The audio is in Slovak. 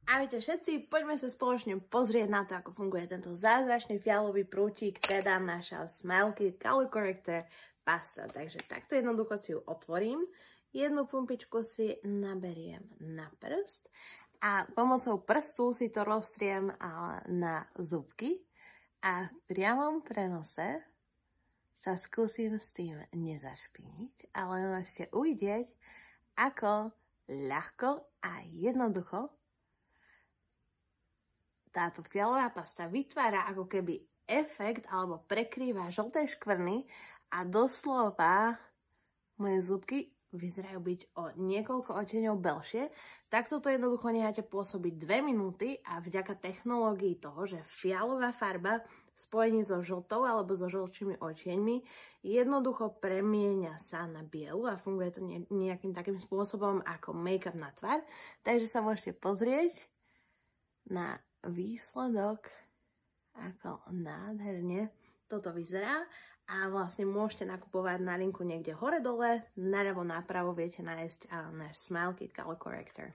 Ahojte všetci, poďme sa spoločne pozrieť na to, ako funguje tento zázračný fialový prútik, teda naša Smile Kit Color Corrector pasta. Takže takto jednoducho si ju otvorím, jednu pumpičku si naberiem na prst a pomocou prstu si to roztriem na zubky a v priamom prenose sa skúsim s tým nezašpiniť, ale môžete uvidieť, ako ľahko a jednoducho táto fialová pasta vytvára ako keby efekt alebo prekrýva žlté škvrny a doslova moje zubky vyzerajú byť o niekoľko odtieňov belšie. Takto to jednoducho necháte pôsobiť 2 minúty a vďaka technológii toho, že fialová farba v spojení so žltou alebo so žlčími odtieňmi jednoducho premieňa sa na bielu a funguje to nejakým takým spôsobom ako make-up na tvár. Takže sa môžete pozrieť na výsledok, ako nádherne toto vyzerá a vlastne môžete nakupovať na linku niekde hore dole, naľavo napravo viete nájsť náš Smile Kit Color Corrector.